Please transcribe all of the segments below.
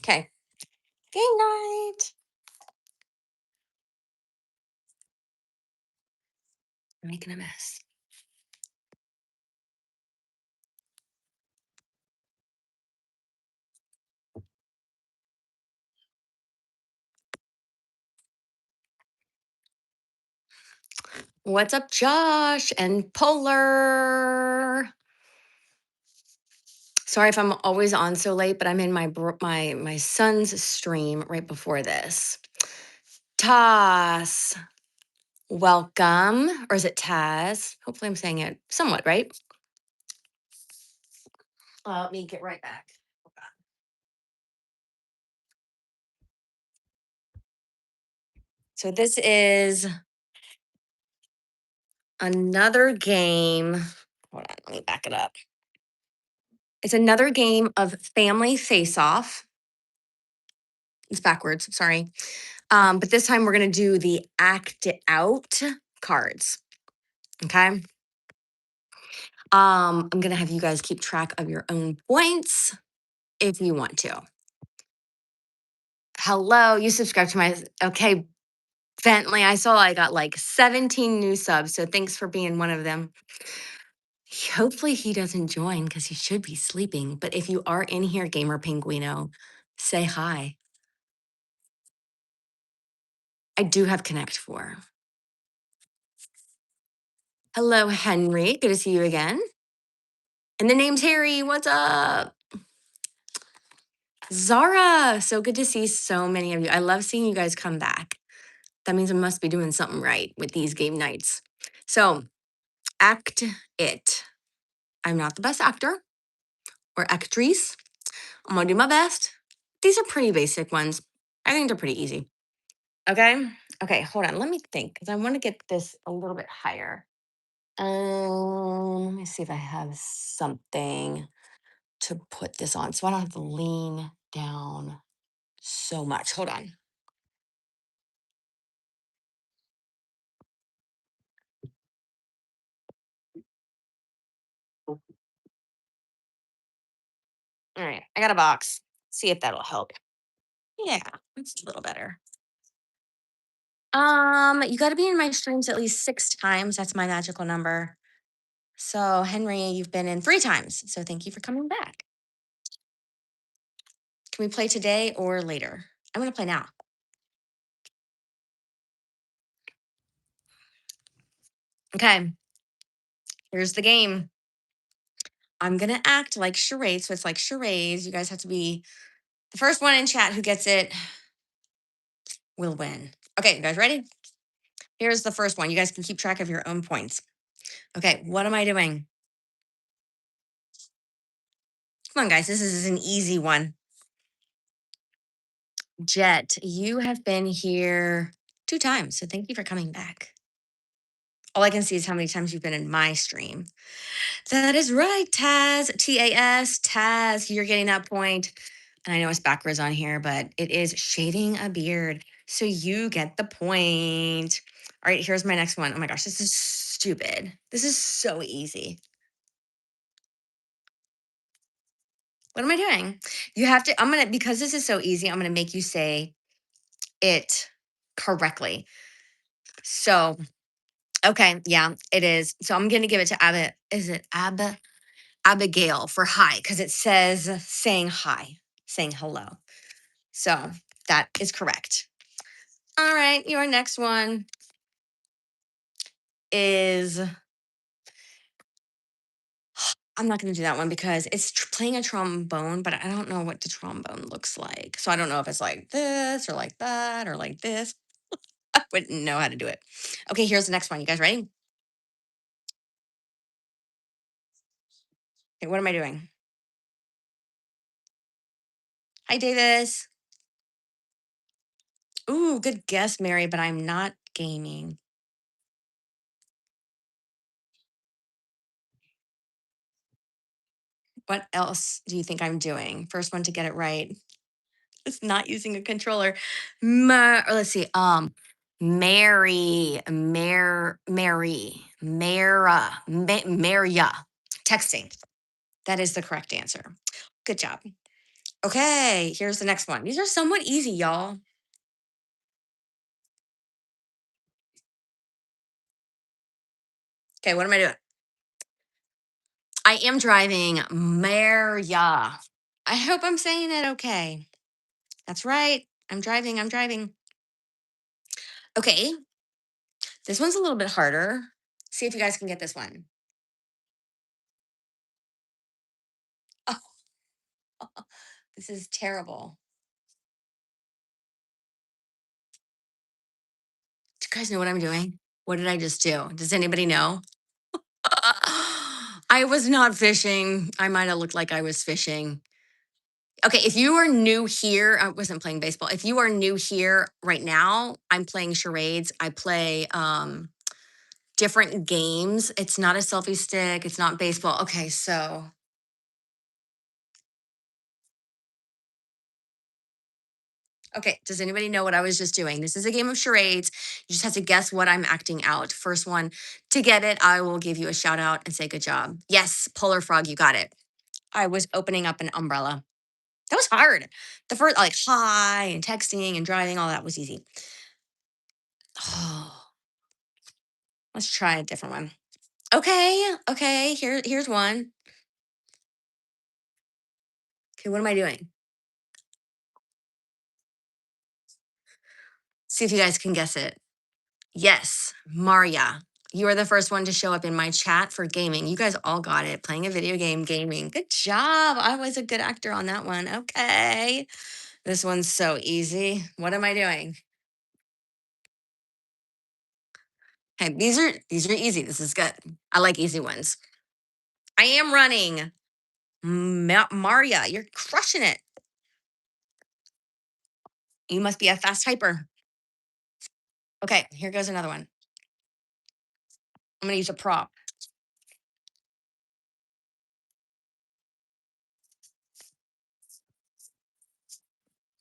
Okay. Game night. I'm making a mess. What's up, Josh and Polar? Sorry if I'm always on so late, but I'm in my son's stream right before this. Toss, welcome, or is it Taz? Hopefully, I'm saying it somewhat right. Let me get right back. So this is another game. Hold on, let me back it up. It's another game of Family Face Off. It's backwards, sorry. But this time we're going to do the Act It Out cards. Okay. I'm going to have you guys keep track of your own points if you want to. Hello, you subscribed to my, okay, Bentley. I saw I got like 17 new subs. So thanks for being one of them. Hopefully he doesn't join because he should be sleeping. But if you are in here, Gamer Penguino, say hi. I do have Connect 4. Hello, Henry. Good to see you again. And the name's Harry. What's up? Zara. So good to see so many of you. I love seeing you guys come back. That means I must be doing something right with these game nights. So, act it. I'm not the best actor or actrice. I'm gonna do my best. These are pretty basic ones. I think they're pretty easy. Okay. Okay, hold on. Let me think because I want to get this a little bit higher. Let me see if I have something to put this on so I don't have to lean down so much. Hold on. All right, I got a box. See if that'll help. Yeah, it's a little better. You got to be in my streams at least 6 times. That's my magical number. So, Henry, you've been in 3 times. So, thank you for coming back. Can we play today or later? I'm going to play now. Okay, here's the game. I'm going to act like charades. So, it's like charades. You guys have to be the first one in chat who gets it will win. Okay, you guys ready? Here's the first one. You guys can keep track of your own points. Okay, what am I doing? Come on, guys. This is an easy one. Jet, you have been here 2 times. So thank you for coming back. All I can see is how many times you've been in my stream. That is right, Taz. T-A-S, Taz. You're getting that point. And I know it's backwards on here, but it is shaving a beard. So you get the point. All right, here's my next one. Oh my gosh, this is stupid. This is so easy. What am I doing? You have to, because this is so easy, I'm going to make you say it correctly. So, okay, yeah, it is. So I'm going to give it to Abigail for hi, because it says saying hi, saying hello. So that is correct. All right, your next one is, I'm not going to do that one because it's playing a trombone, but I don't know what the trombone looks like. So I don't know if it's like this or like that or like this. I wouldn't know how to do it. Okay, here's the next one. You guys ready? Okay, what am I doing? Hi, Davis. Ooh, good guess, Mary, but I'm not gaming. What else do you think I'm doing? First one to get it right. It's not using a controller. Or let's see. Maria. Texting. That is the correct answer. Good job. Okay, here's the next one. These are somewhat easy, y'all. Okay, what am I doing? I am driving Maria. I hope I'm saying it okay. That's right. I'm driving. I'm driving. Okay, this one's a little bit harder. See if you guys can get this one. Oh, this is terrible. Do you guys know what I'm doing? What did I just do? Does anybody know? I was not fishing. I might have looked like I was fishing. Okay, if you are new here, I wasn't playing baseball. If you are new here right now, I'm playing charades. I play different games. It's not a selfie stick, it's not baseball. Okay, so okay, does anybody know what I was just doing? This is a game of charades. You just have to guess what I'm acting out. First one to get it, I will give you a shout out and say good job. Yes, polar frog, you got it. I was opening up an umbrella. That was hard. The first, like, hi and texting and driving, all that was easy. Oh, let's try a different one. Okay, okay. Here's one. Okay, what am I doing? See if you guys can guess it. Yes, Maria. You are the first one to show up in my chat for gaming. You guys all got it. Playing a video game, gaming. Good job. I was a good actor on that one. Okay. This one's so easy. What am I doing? Hey, these are easy. This is good. I like easy ones. I am running. Maria, you're crushing it. You must be a fast typer. Okay, here goes another one. I'm gonna use a prop.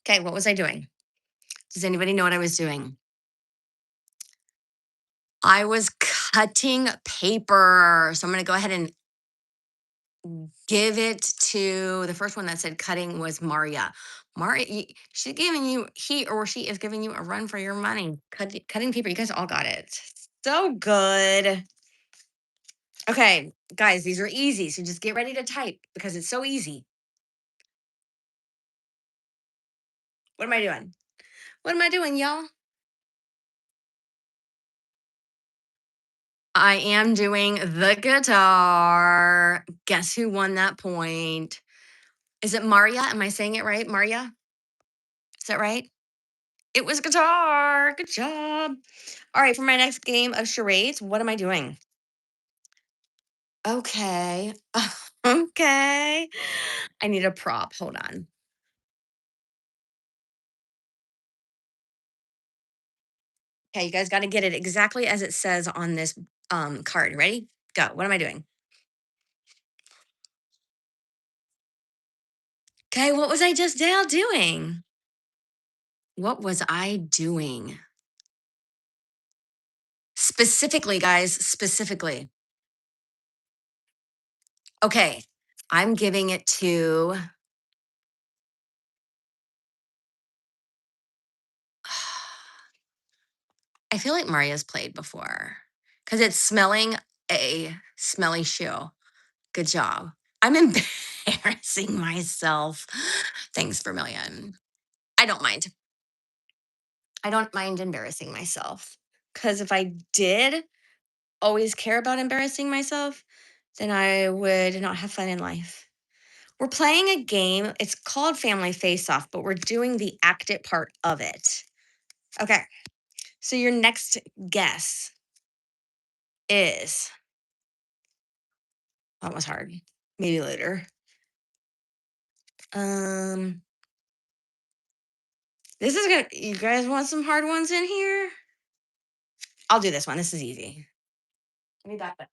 Okay, what was I doing? Does anybody know what I was doing? I was cutting paper. So I'm gonna go ahead and give it to the first one that said cutting was Maria. Maria, she's giving you, he or she is giving you a run for your money. Cutting paper. You guys all got it. So good. Okay, guys, these are easy. So just get ready to type because it's so easy. What am I doing? What am I doing, y'all? I am doing the guitar. Guess who won that point? Is it Maria? Am I saying it right? Maria? Is that right? It was guitar. Good job. All right, for my next game of charades, what am I doing? Okay. Okay. I need a prop. Hold on. Okay, you guys got to get it exactly as it says on this card. Ready? Go. What am I doing? Okay, what was I just now doing? What was I doing? Specifically, guys, specifically. Okay, I'm giving it to I feel like Maria's played before because it's smelling a smelly shoe. Good job. I'm embarrassing myself. Thanks, Vermilion. I don't mind. I don't mind embarrassing myself because if I did always care about embarrassing myself, then I would not have fun in life. We're playing a game. It's called Family Face Off, but we're doing the act it part of it. Okay. So your next guess is that was hard. Maybe later. Um, this is gonna. You guys want some hard ones in here? I'll do this one. This is easy. Let me back up.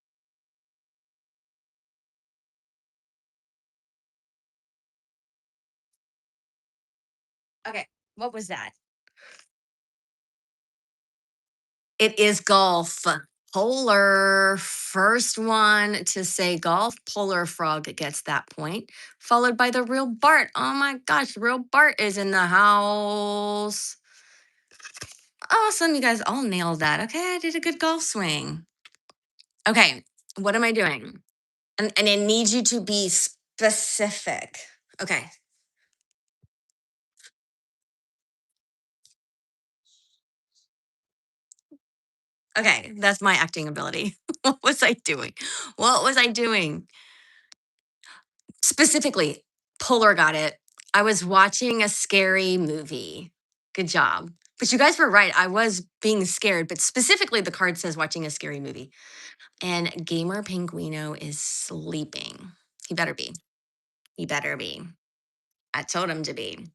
Okay, what was that? It is golf. Polar. First one to say golf, Polar Frog gets that point, followed by the real Bart. Oh my gosh, real Bart is in the house. Awesome. You guys all nailed that. Okay, I did a good golf swing. Okay, what am I doing? And it needs you to be specific. Okay. Okay, that's my acting ability. What was I doing? What was I doing? Specifically, Polar got it. I was watching a scary movie. Good job. But you guys were right. I was being scared, but specifically, the card says watching a scary movie. And Gamer Penguino is sleeping. He better be. He better be. I told him to be.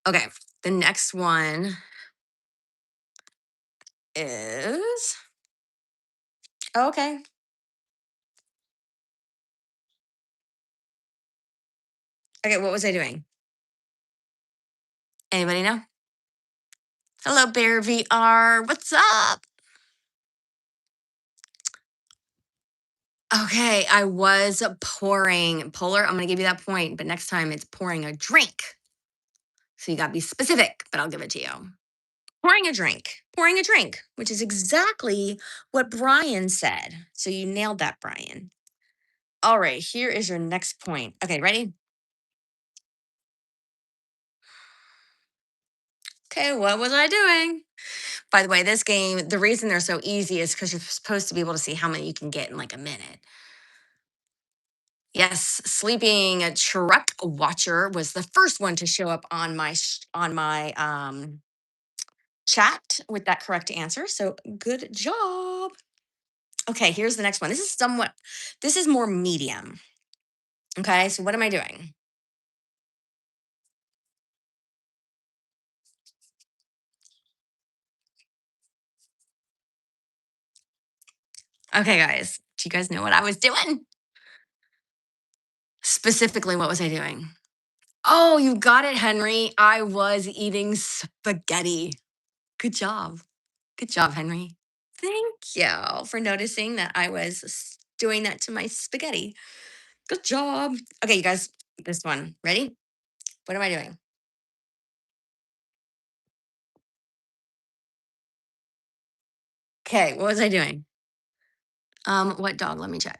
Okay, the next one is okay. Okay, what was I doing? Anybody know? Hello, Bear VR. What's up? Okay, I was pouring Polar. I'm gonna give you that point, but next time it's pouring a drink. So you gotta be specific, but I'll give it to you. Pouring a drink, which is exactly what Brian said. So you nailed that, Brian. All right, here is your next point. Okay, ready? Okay, what was I doing? By the way, this game, the reason they're so easy is because you're supposed to be able to see how many you can get in like a minute. Yes, sleeping truck watcher was the first one to show up on my chat with that correct answer. So good job. Okay, here's the next one. This is more medium. Okay, so what am I doing? Okay, guys, do you guys know what I was doing? Specifically, what was I doing? Oh, you got it, Henry. I was eating spaghetti. Good job. Good job, Henry. Thank you for noticing that I was doing that to my spaghetti. Good job. Okay, you guys, this one. Ready? What am I doing? Okay, what was I doing? What dog? Let me check.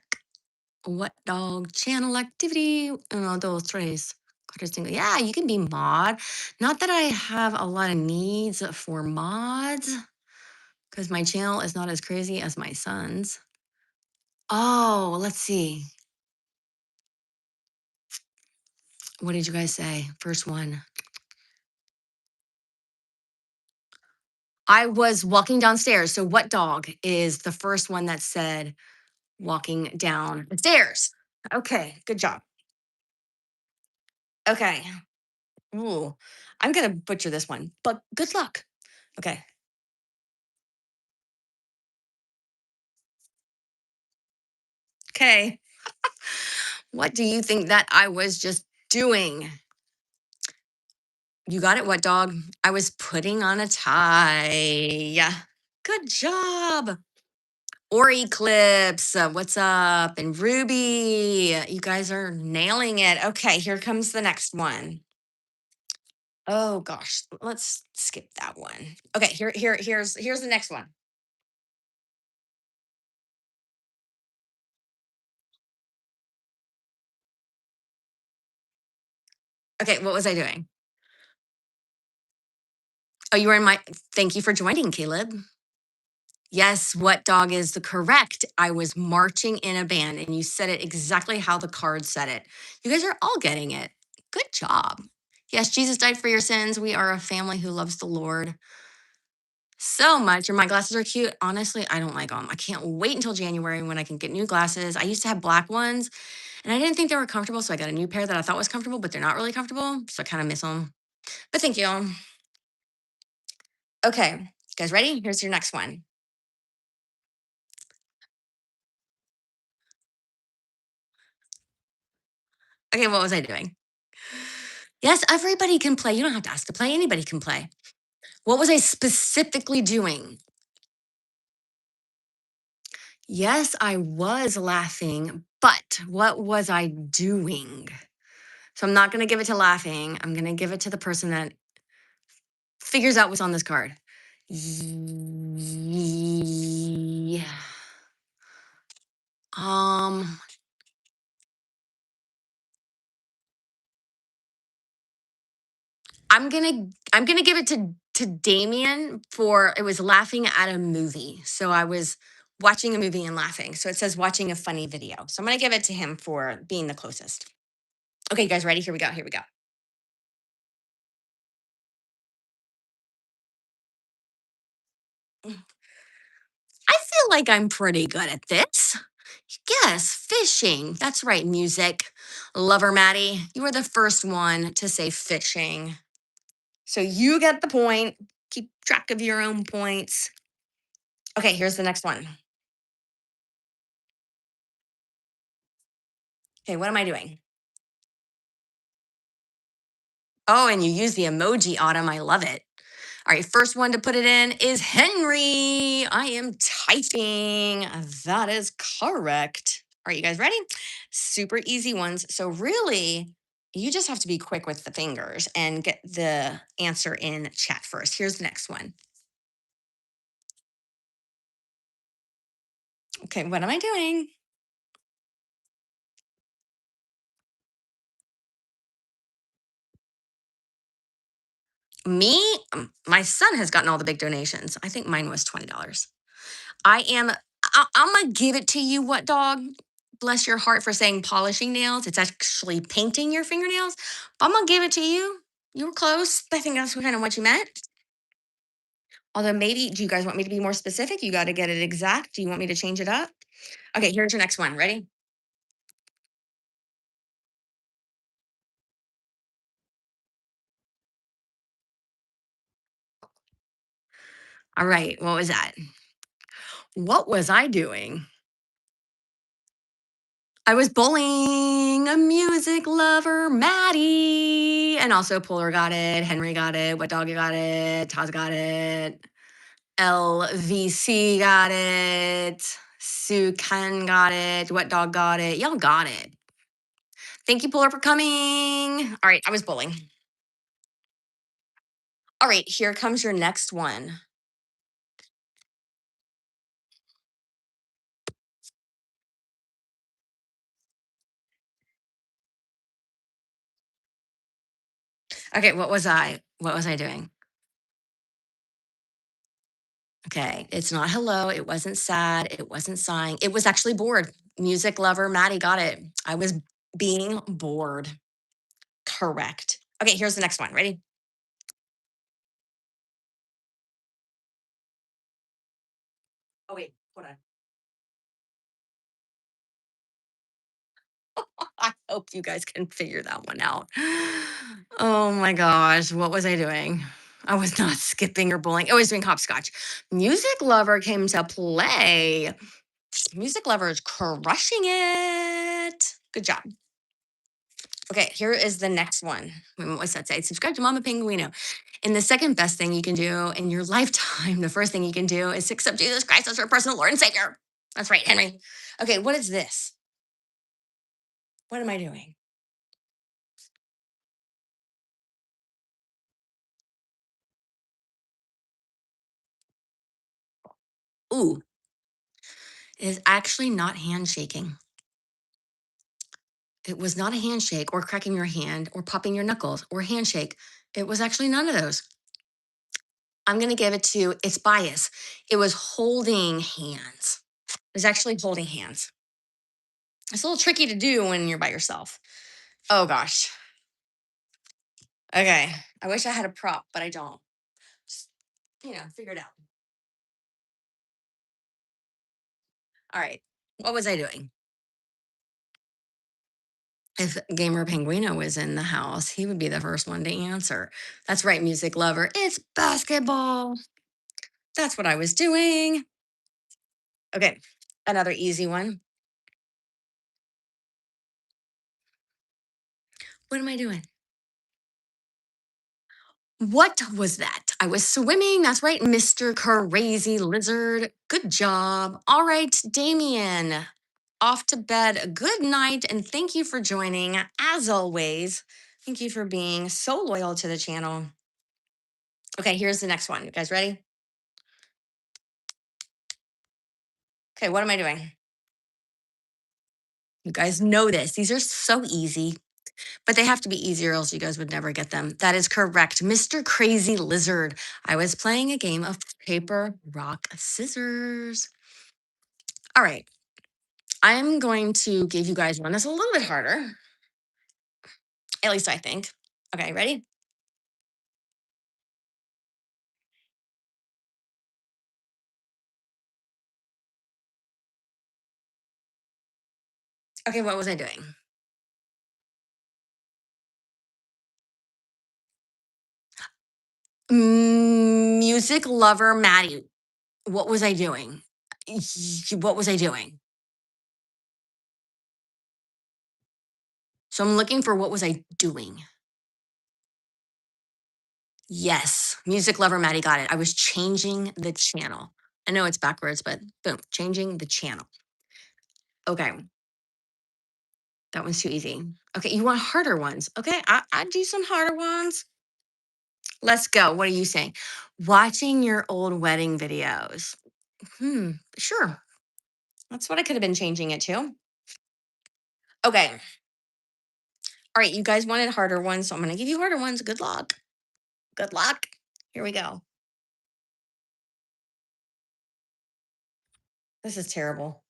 What dog? Channel activity. Uno, dos, tres. Cuatro, cinco. Yeah, you can be mod. Not that I have a lot of needs for mods because my channel is not as crazy as my son's. Oh, let's see. What did you guys say? First one. I was walking downstairs. So, what dog is the first one that said walking down the stairs? Okay, good job. Okay. Ooh, I'm going to butcher this one, but good luck. Okay. Okay. What do you think that I was just doing? You got it. What dog? I was putting on a tie. Good job. Or Eclipse, what's up? And Ruby, you guys are nailing it. Okay, here comes the next one. Oh gosh, let's skip that one. Okay, here's the next one. Okay, what was I doing? Oh, you were in my. Thank you for joining, Caleb. Yes, what dog is the correct? I was marching in a band, and you said it exactly how the card said it. You guys are all getting it. Good job. Yes, Jesus died for your sins. We are a family who loves the Lord so much. And my glasses are cute. Honestly, I don't like them. I can't wait until January when I can get new glasses. I used to have black ones and I didn't think they were comfortable. So I got a new pair that I thought was comfortable, but they're not really comfortable. So I kind of miss them. But thank you. Okay. You guys ready? Here's your next one. Okay. What was I doing? Yes, everybody can play. You don't have to ask to play. Anybody can play. What was I specifically doing? Yes, I was laughing, but what was I doing? So I'm not going to give it to laughing. I'm going to give it to the person that figures out what's on this card. Yeah. Um, I'm gonna give it to Damien for it was laughing at a movie. So I was watching a movie and laughing. So it says watching a funny video. So I'm gonna give it to him for being the closest. Okay, you guys ready? Here we go. Here we go. I feel like I'm pretty good at this. Yes, fishing. That's right, music. Lover Maddie, you were the first one to say fishing. So you get the point. Keep track of your own points. Okay, here's the next one. Okay, what am I doing? Oh, and you use the emoji, Autumn. I love it. All right, first one to put it in is Henry. I am typing. That is correct. Are you guys ready? Super easy ones. So, really, you just have to be quick with the fingers and get the answer in chat first. Here's the next one. Okay, what am I doing? Me, my son has gotten all the big donations. I think mine was $20. I am. I'm gonna give it to you. What dog? Bless your heart for saying polishing nails. It's actually painting your fingernails. But I'm gonna give it to you. You were close. I think that's kind of what you meant. Although maybe, do you guys want me to be more specific? You got to get it exact. Do you want me to change it up? Okay, here's your next one. Ready? All right. What was that? What was I doing? I was bowling a music lover, Maddie. And also Polar got it. Henry got it. What dog got it? Taz got it. LVC got it. Sue Ken got it. What dog got it? Y'all got it. Thank you, Polar, for coming. All right, I was bowling. All right, here comes your next one. Okay, what was I? What was I doing? Okay, it's not hello. It wasn't sad. It wasn't sighing. It was actually bored. Music lover, Maddie got it. I was being bored. Correct. Okay, here's the next one. Ready? Oh, wait, hold on. I hope you guys can figure that one out. Oh my gosh, what was I doing? I was not skipping or bowling. I was doing hopscotch. Music lover came to play. Music lover is crushing it. Good job. Okay, here is the next one. What's that say? Subscribe to Mama Penguino. And the second best thing you can do in your lifetime, the first thing you can do is accept Jesus Christ as your personal Lord and Savior. That's right, Henry. Okay, what is this? What am I doing? Ooh, it is actually not handshaking. It was not a handshake or cracking your hand or popping your knuckles or handshake. It was actually none of those. I'm going to give it to its bias. It was holding hands. It was actually holding hands. It's a little tricky to do when you're by yourself. Oh gosh. Okay. I wish I had a prop, but I don't. Just, figure it out. All right. What was I doing? If Gamer Penguino was in the house, he would be the first one to answer. That's right, music lover. It's basketball. That's what I was doing. Okay. Another easy one. What am I doing? What was that? I was swimming. That's right, Mr. Crazy Lizard. Good job. All right, Damien, off to bed. Good night, and thank you for joining. As always, thank you for being so loyal to the channel. Okay, here's the next one. You guys ready? Okay, what am I doing? You guys know this. These are so easy, but they have to be easier, else you guys would never get them. That is correct. Mr. Crazy Lizard. I was playing a game of paper, rock, scissors. All right. I'm going to give you guys one that's a little bit harder. At least I think. Okay, ready? Okay, what was I doing? Music lover Maddie. What was I doing? What was I doing? So I'm looking for what was I doing? Yes, music lover Maddie got it. I was changing the channel. I know it's backwards, but boom, changing the channel. Okay, that one's too easy. Okay, you want harder ones. Okay, I do some harder ones. Let's go. What are you saying? Watching your old wedding videos. Sure. That's what I could have been changing it to. Okay. All right, you guys wanted harder ones, so I'm going to give you harder ones. Good luck. Good luck. Here we go. This is terrible.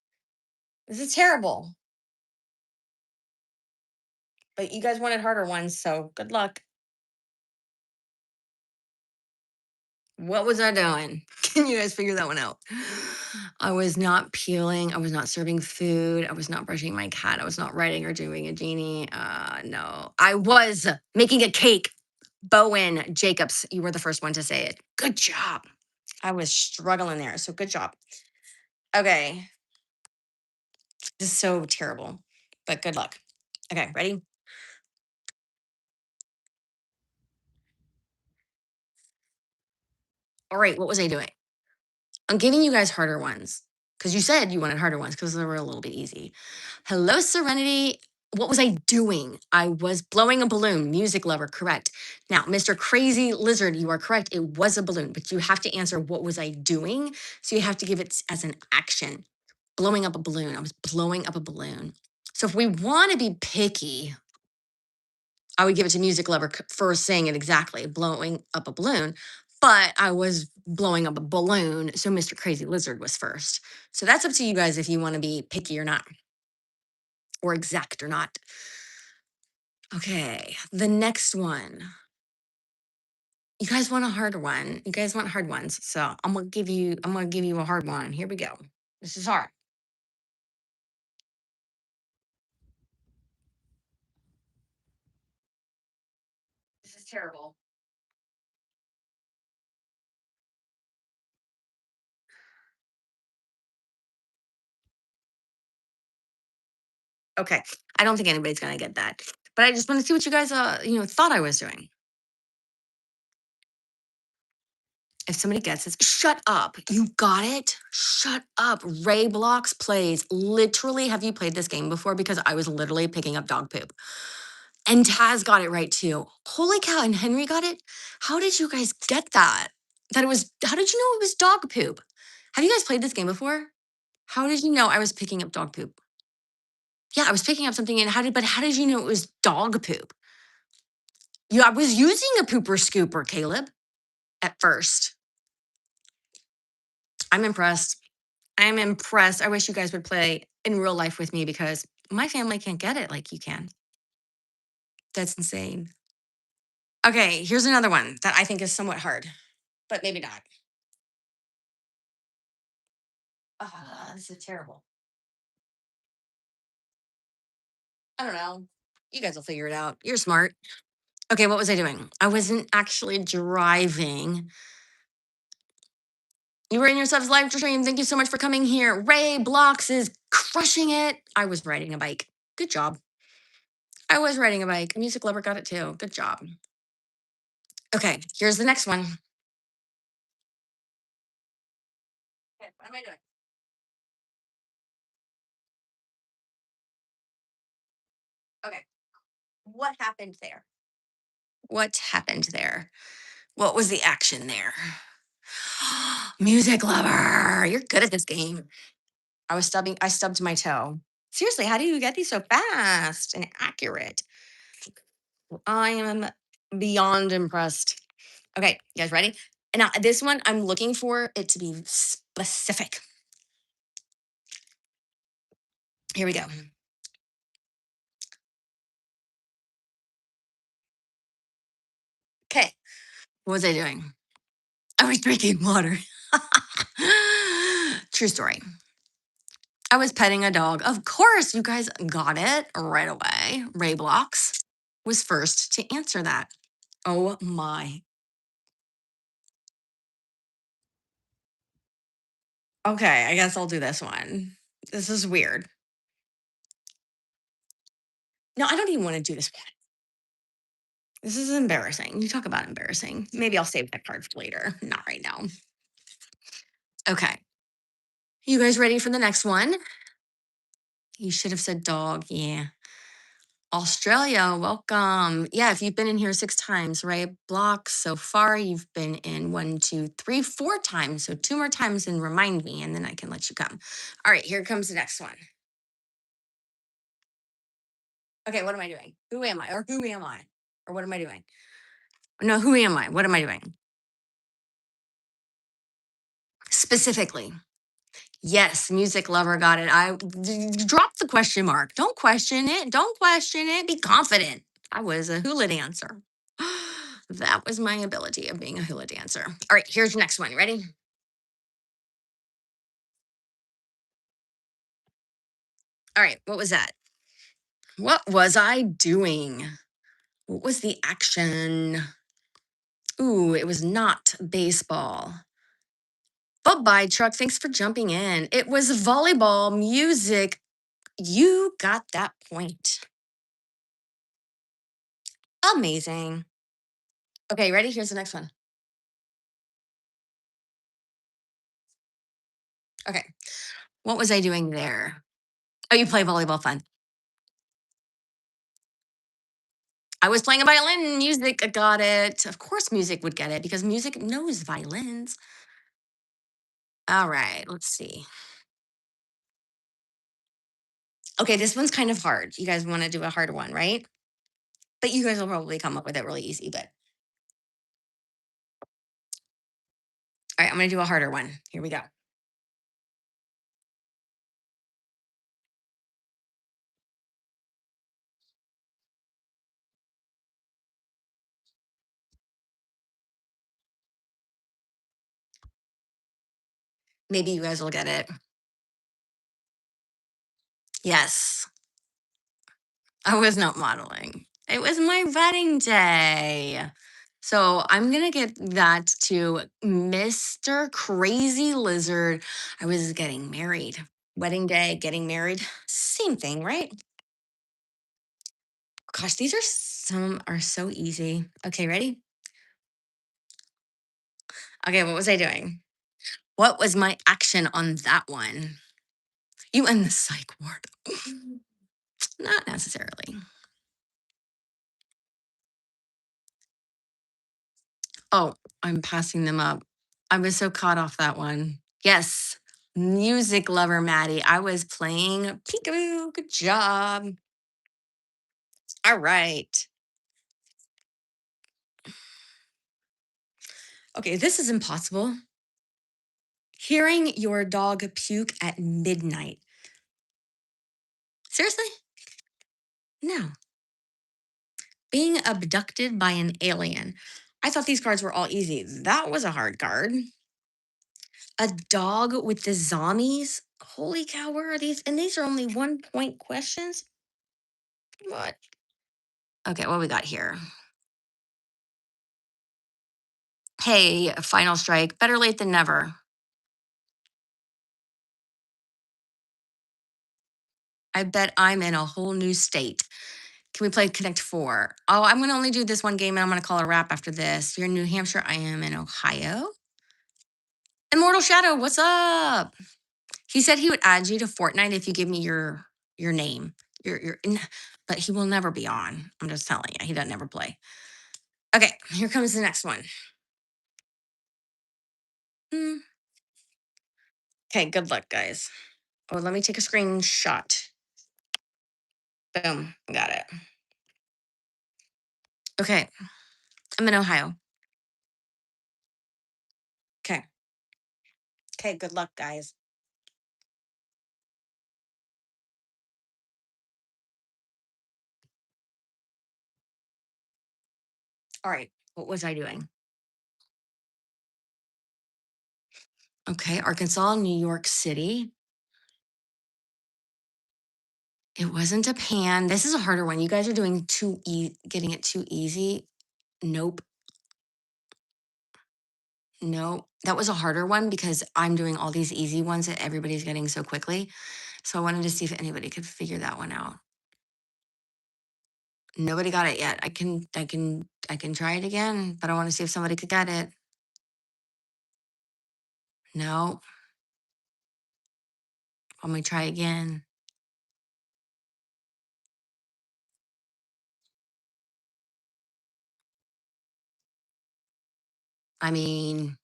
This is terrible. But you guys wanted harder ones, so good luck. What was I doing? Can you guys figure that one out? I was not peeling. I was not serving food. I was not brushing my cat. I was not writing or doing a genie. No, I was making a cake. Bowen Jacobs, you were the first one to say it. Good job. I was struggling there. So good job. Okay. This is so terrible, but good luck. Okay, ready? All right, what was I doing? I'm giving you guys harder ones because you said you wanted harder ones because they were a little bit easy. Hello, Serenity. What was I doing? I was blowing a balloon. Music lover, correct. Now, Mr. Crazy Lizard, you are correct. It was a balloon, but you have to answer what was I doing? So you have to give it as an action. Blowing up a balloon. I was blowing up a balloon. So if we want to be picky, I would give it to music lover for saying it exactly, blowing up a balloon. But I was blowing up a balloon, so Mr. Crazy Lizard was first. So that's up to you guys if you want to be picky or not, or exact or not. Okay, the next one. You guys want a hard one. You guys want hard ones. So I'm gonna give you a hard one. Here we go. This is hard. This is terrible. Okay. I don't think anybody's gonna get that. But I just want to see what you guys thought I was doing. If somebody gets this, shut up. You got it? Shut up. Ray Blocks plays. Literally, have you played this game before? Because I was literally picking up dog poop. And Taz got it right too. Holy cow. And Henry got it. How did you guys get that? How did you know it was dog poop? Have you guys played this game before? How did you know I was picking up dog poop? Yeah, I was picking up something and but how did you know it was dog poop? Yeah, I was using a pooper scooper, Caleb, at first. I'm impressed. I'm impressed. I wish you guys would play in real life with me because my family can't get it like you can. That's insane. Okay, here's another one that I think is somewhat hard, but maybe not. This is terrible. I don't know. You guys will figure it out. You're smart. Okay, what was I doing? I wasn't actually driving. You were in your sub's live stream. Thank you so much for coming here. Ray Blocks is crushing it. I was riding a bike. Good job. I was riding a bike. Music lover got it too. Good job. Okay, here's the next one. Okay, what am I doing? Okay, what happened there? What happened there? What was the action there? Music lover. You're good at this game. I stubbed my toe. Seriously, how do you get these so fast and accurate? I am beyond impressed. Okay, you guys ready? And now this one, I'm looking for it to be specific. Here we go. Okay, what was I doing? I was drinking water. True story. I was petting a dog. Of course, you guys got it right away. Ray Blocks was first to answer that. Oh my. Okay, I guess I'll do this one. This is weird. No, I don't even want to do this one. This is embarrassing. You talk about embarrassing. Maybe I'll save that card for later. Not right now. Okay. You guys ready for the next one? You should have said dog. Yeah. Australia, welcome. Yeah, if you've been in here 6 times, right? Blocks so far, you've been in one, two, three, 4 times. So 2 more times and remind me, and then I can let you come. All right, here comes the next one. Okay, what am I doing? Who am I? Or who am I? Or what am I doing? No, who am I? What am I doing? Specifically. Yes, music lover got it. Drop the question mark. Don't question it. Don't question it. Be confident. I was a hula dancer. That was my ability of being a hula dancer. All right, here's the next one. Ready? All right, what was that? What was I doing? What was the action? Ooh, it was not baseball. Bye bye, truck. Thanks for jumping in. It was volleyball music. You got that point. Amazing. Okay, ready? Here's the next one. Okay. What was I doing there? Oh, you play volleyball fun. I was playing a violin. Music got it. Of course, music would get it because music knows violins. All right, let's see. Okay, this one's kind of hard. You guys want to do a hard one, right? But you guys will probably come up with it really easy. But all right, I'm going to do a harder one. Here we go. Maybe you guys will get it. Yes, I was not modeling. It was my wedding day. So I'm going to get that to Mr. Crazy Lizard. I was getting married. Wedding day, getting married, same thing, right? Gosh, these are some are so easy. Okay, ready? Okay, what was I doing? What was my action on that one? You in the psych ward. Not necessarily. Oh, I'm passing them up. I was so caught off that one. Yes, music lover Maddie. I was playing peekaboo. Good job. All right. Okay, this is impossible. Hearing your dog puke at midnight. Seriously? No. Being abducted by an alien. I thought these cards were all easy. That was a hard card. A dog with the zombies. Holy cow, where are these? And these are only 1 point questions. What? Okay, what we got here? Hey, final strike. Better late than never. I bet I'm in a whole new state. Can we play Connect Four? Oh, I'm gonna only do this one game and I'm gonna call a wrap after this. You're in New Hampshire. I am in Ohio. Immortal Shadow, what's up? He said he would add you to Fortnite if you give me your name. But he will never be on. I'm just telling you, he doesn't ever play. Okay, here comes the next one. Hmm. Okay, good luck, guys. Oh, let me take a screenshot. Boom, got it. Okay, I'm in Ohio. Okay. Okay, good luck, guys. All right, what was I doing? Okay, Arkansas, New York City. It wasn't Japan. This is a harder one. You guys are doing getting it too easy. Nope. No, that was a harder one because I'm doing all these easy ones that everybody's getting so quickly. So I wanted to see if anybody could figure that one out. Nobody got it yet. I can try it again, but I want to see if somebody could get it. No, let me try again. I mean,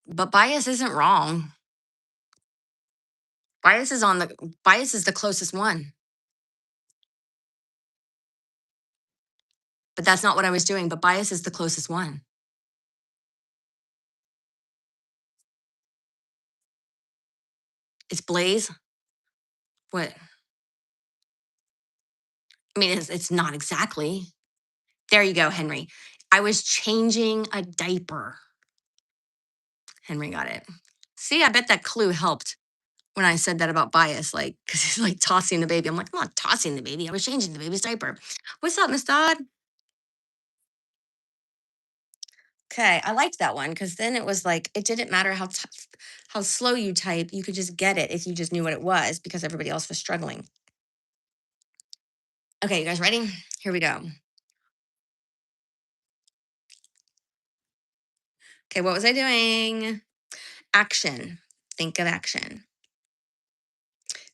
but bias isn't wrong. Bias is the closest one. But that's not what I was doing. But bias is the closest one. It's Blaze. What? I mean, it's not exactly. There you go, Henry. I was changing a diaper. Henry got it. See, I bet that clue helped when I said that about bias, like, because he's like tossing the baby. I'm like, I'm not tossing the baby. I was changing the baby's diaper. What's up, Miss Dodd? Okay, I liked that one because then it was like it didn't matter how slow you type, you could just get it if you just knew what it was because everybody else was struggling. Okay, you guys ready? Here we go. Okay, what was I doing? Action. Think of action.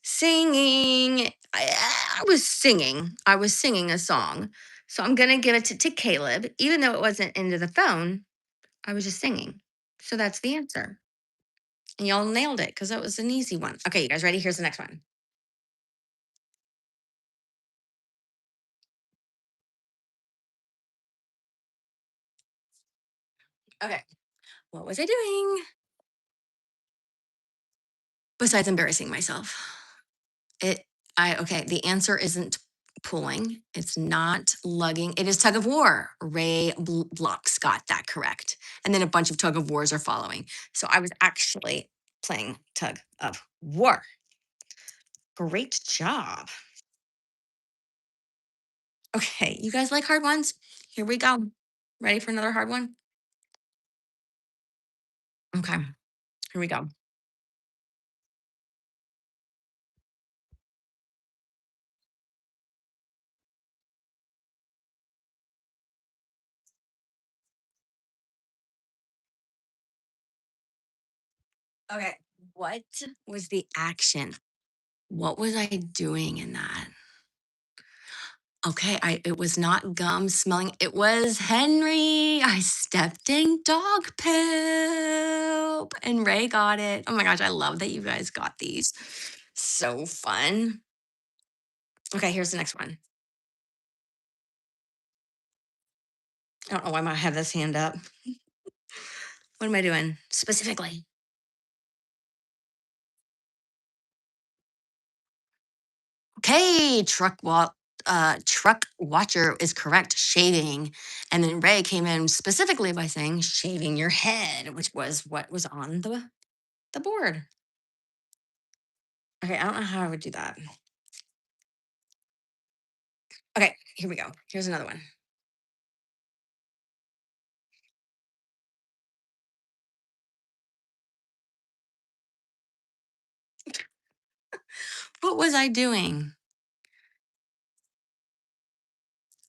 Singing. I was singing. I was singing a song. So I'm going to give it to Caleb. Even though it wasn't into the phone, I was just singing. So that's the answer. And y'all nailed it because that was an easy one. Okay, you guys ready? Here's the next one. Okay, what was I doing besides embarrassing myself? It, okay, the answer isn't pulling. It's not lugging. It is tug of war. Ray Blocks got that correct. And then a bunch of tug of wars are following. So I was actually playing tug of war. Great job. Okay, you guys like hard ones? Here we go. Ready for another hard one? Okay, here we go. Okay, what was the action? What was I doing in that? Okay, it was not gum smelling. It was Henry. I stepped in dog poop and Ray got it. Oh my gosh, I love that you guys got these. So fun. Okay, here's the next one. I don't know why I might have this hand up. What am I doing specifically? Okay, truck watcher is correct. Shaving. And then Ray came in specifically by saying shaving your head, which was what was on the board. Okay, I don't know how I would do that. Okay, here we go. Here's another one. What was I doing?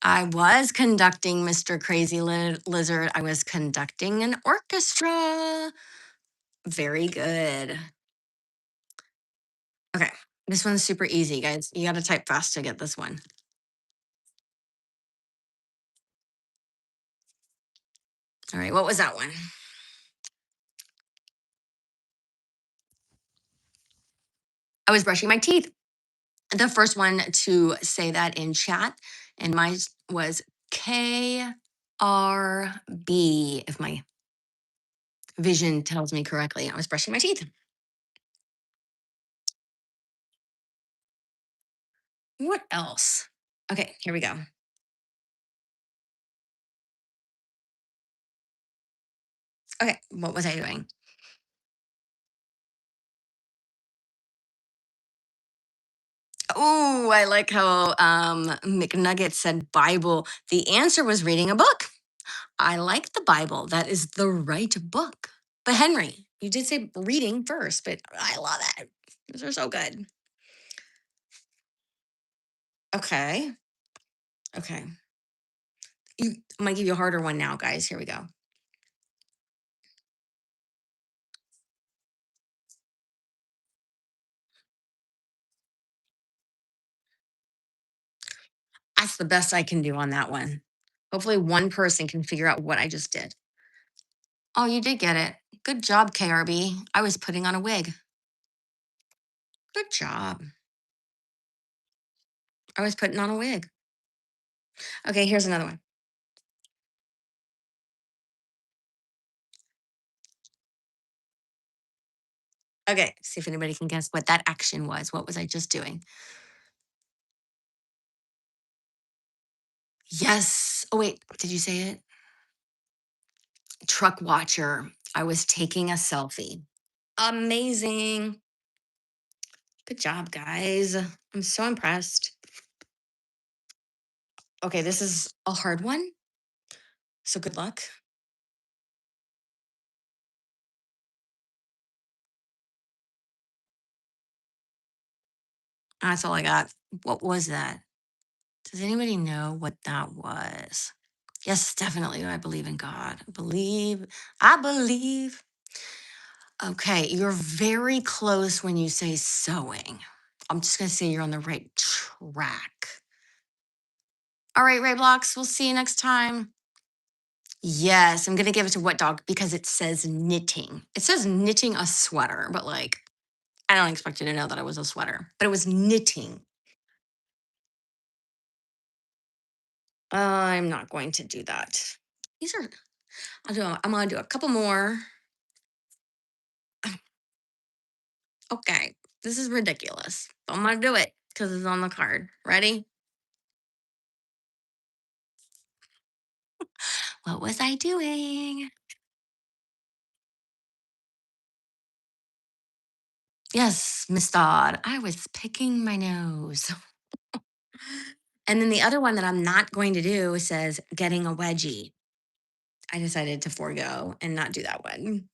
I was conducting Mr. Crazy Lizard. I was conducting an orchestra. Very good. Okay. This one's super easy, guys. You got to type fast to get this one. All right. What was that one? I was brushing my teeth. The first one to say that in chat, and mine was KRB, if my vision tells me correctly. I was brushing my teeth. What else? Okay, here we go. Okay, what was I doing? Oh, I like how McNugget said Bible. The answer was reading a book. I like the Bible. That is the right book. But Henry, you did say reading first, but I love that. Those are so good. Okay. Okay. I'm gonna give you a harder one now, guys. Here we go. That's the best I can do on that one. Hopefully, one person can figure out what I just did. Oh, you did get it. Good job, KRB. I was putting on a wig. Good job. I was putting on a wig. Okay, here's another one. Okay, see if anybody can guess what that action was. What was I just doing? Yes. Oh, wait, did you say it? Truck watcher. I was taking a selfie. Amazing. Good job, guys. I'm so impressed. Okay, this is a hard one. So good luck. That's all I got. What was that? Does anybody know what that was? Yes, definitely. I believe in God. Believe. I believe. Okay, you're very close when you say sewing. I'm just going to say you're on the right track. All right, Ray Blocks, we'll see you next time. Yes, I'm going to give it to What Dog because it says knitting. It says knitting a sweater, but like, I don't expect you to know that it was a sweater, but it was knitting. I'm not going to do that. These are, I'm going to do a couple more. Okay, this is ridiculous. I'm going to do it because it's on the card. Ready? What was I doing? Yes, Miss Dodd, I was picking my nose. And then the other one that I'm not going to do says getting a wedgie. I decided to forego and not do that one.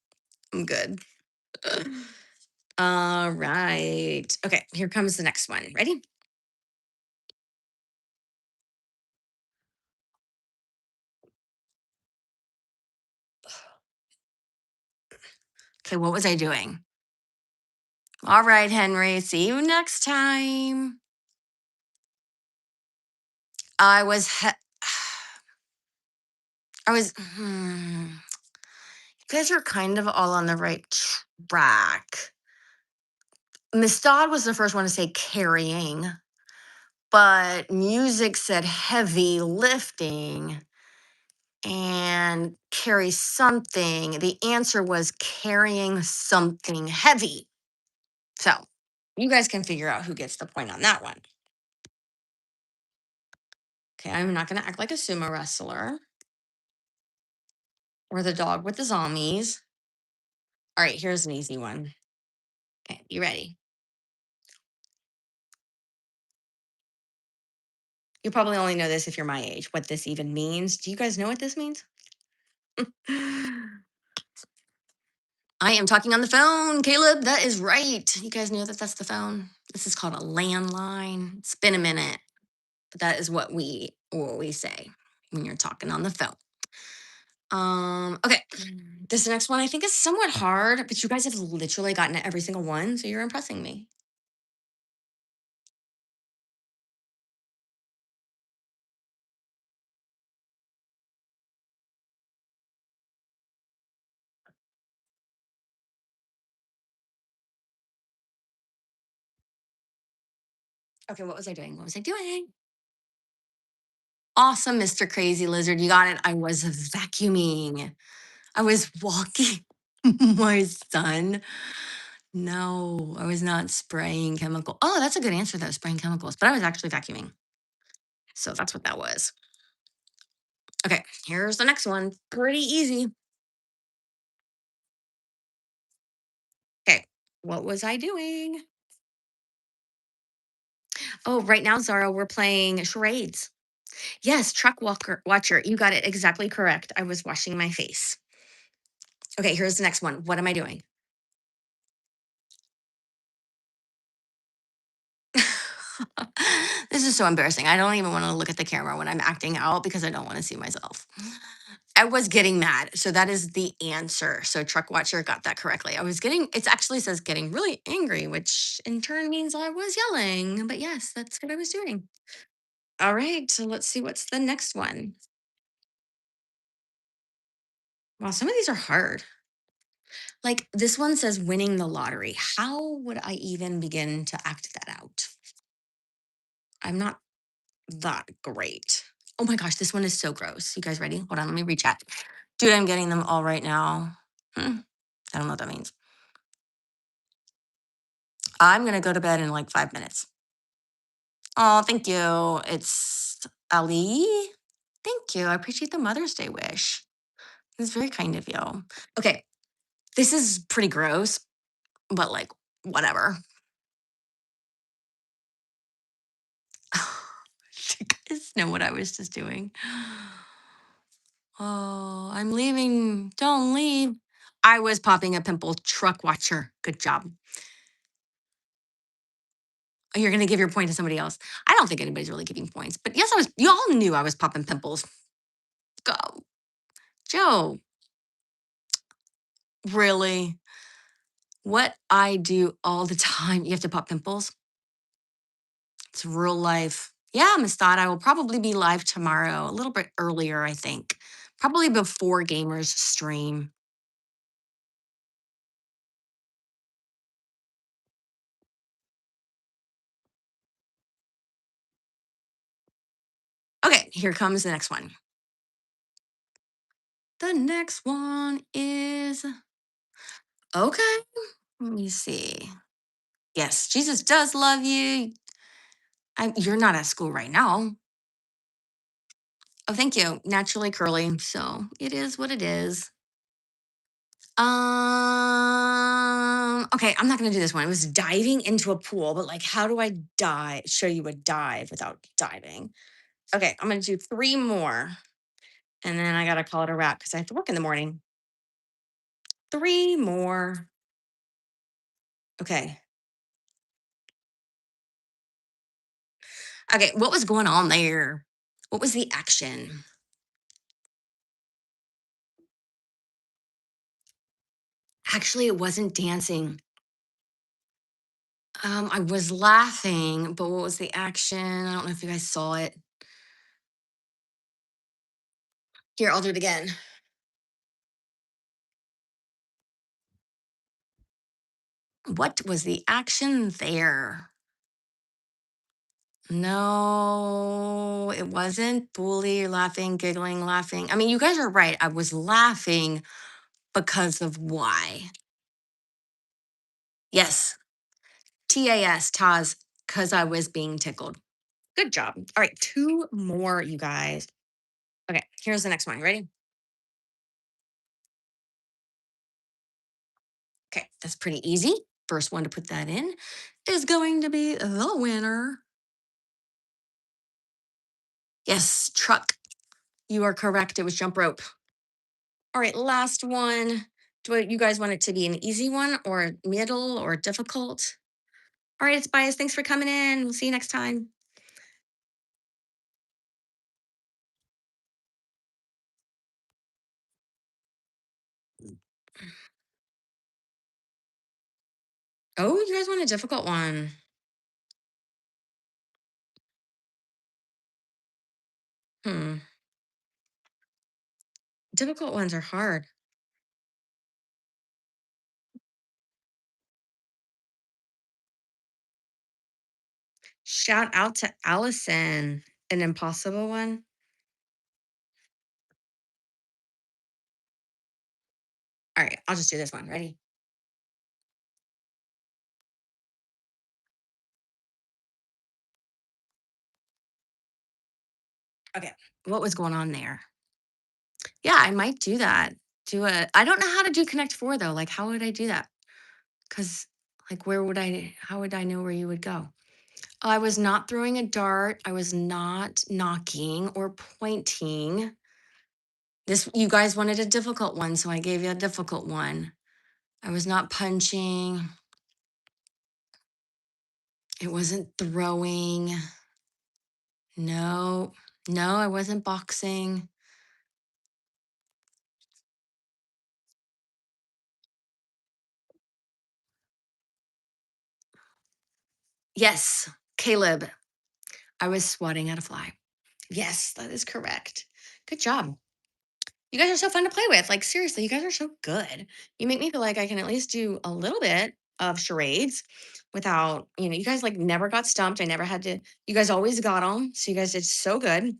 I'm good. All right. Okay, here comes the next one. Ready? Okay, what was I doing? All right, Henry. See you next time. I was, I was, you guys are kind of all on the right track. Miss Dodd was the first one to say carrying, but music said heavy lifting and carry something. The answer was carrying something heavy. So you guys can figure out who gets the point on that one. Okay, I'm not going to act like a sumo wrestler or the dog with the zombies. All right, here's an easy one. Okay, you ready? You probably only know this if you're my age, what this even means. Do you guys know what this means? I am talking on the phone, Caleb. That is right. You guys know that that's the phone. This is called a landline. It's been a minute, but that is what we what we say when you're talking on the phone. Okay. This next one I think is somewhat hard, but you guys have literally gotten every single one, so you're impressing me. Okay, what was I doing? What was I doing? Awesome, Mr. Crazy Lizard. You got it. I was vacuuming. I was walking my son. No, I was not spraying chemical. Oh, that's a good answer though, spraying chemicals, but I was actually vacuuming. So that's what that was. Okay, here's the next one. Pretty easy. Okay, what was I doing? Oh, right now, Zara, we're playing charades. Yes, truck walker watcher. You got it exactly correct. I was washing my face. Okay, here's the next one. What am I doing? This is so embarrassing. I don't even want to look at the camera when I'm acting out because I don't want to see myself. I was getting mad. So that is the answer. So truck watcher got that correctly. I was getting, it actually says getting really angry, which in turn means I was yelling. But yes, that's what I was doing. All right. So let's see what's the next one. Wow, some of these are hard. Like this one says winning the lottery. How would I even begin to act that out? I'm not that great. Oh my gosh, this one is so gross. You guys ready? Hold on, let me reach out. Dude, I'm getting them all right now. I don't know what that means. I'm gonna go to bed in like 5 minutes. Oh, thank you. It's Ali. Thank you. I appreciate the Mother's Day wish. It's very kind of you. Okay, this is pretty gross, but like, whatever. You guys know what I was just doing. Oh, I'm leaving. Don't leave. I was popping a pimple. Truck watcher. Good job. Oh, you're gonna give your point to somebody else. I don't think anybody's really giving points, but yes, I was. You all knew I was popping pimples. Go, Joe. Really? What I do all the time. You have to pop pimples. It's real life. Yeah, Miss Dot. I will probably be live tomorrow, a little bit earlier, I think. Probably before gamers stream. Okay, here comes the next one. The next one is okay. Let me see. Yes, Jesus does love you. You're not at school right now. Oh, thank you. Naturally curly. So it is what it is. Okay, I'm not gonna do this one. It was diving into a pool, but like, how do I dive? Show you a dive without diving. Okay, I'm gonna do three more, and then I gotta call it a wrap because I have to work in the morning. Three more. Okay. Okay, what was going on there? What was the action? Actually, it wasn't dancing. I was laughing, but what was the action? I don't know if you guys saw it. Here, I'll do it again. What was the action there? No, it wasn't bully, laughing, giggling, laughing. I mean, you guys are right. I was laughing because of why. Yes, TAS, Taz, because I was being tickled. Good job. All right, two more, you guys. Okay, here's the next one. You ready? Okay, that's pretty easy. First one to put that in is going to be the winner. Yes, truck. You are correct. It was jump rope. All right, last one. You guys want it to be an easy one or middle or difficult? All right, it's bias. Thanks for coming in. We'll see you next time. Oh, you guys want a difficult one. Hmm. Difficult ones are hard. Shout out to Allison. An impossible one? All right, I'll just do this one. Ready? Okay. What was going on there? Yeah, I might do that. I don't know how to do Connect Four though. Like, how would I do that? Because, like, how would I know where you would go? I was not throwing a dart. I was not knocking or pointing. You guys wanted a difficult one, so I gave you a difficult one. I was not punching. It wasn't throwing. No, no, I wasn't boxing. Yes, Caleb, I was swatting at a fly. Yes, that is correct. Good job. You guys are so fun to play with. Like, seriously, you guys are so good. You make me feel like I can at least do a little bit of charades without, you guys like never got stumped. I never had to, you guys always got them. So you guys did so good.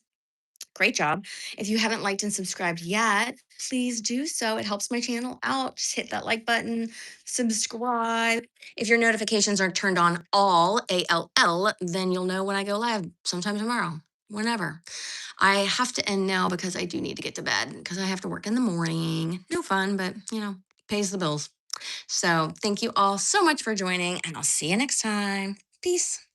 Great job. If you haven't liked and subscribed yet, please do so. It helps my channel out. Just hit that like button, subscribe. If your notifications are turned on all, then you'll know when I go live sometime tomorrow, whenever. I have to end now because I do need to get to bed because I have to work in the morning. No fun, but pays the bills. So thank you all so much for joining, and I'll see you next time. Peace.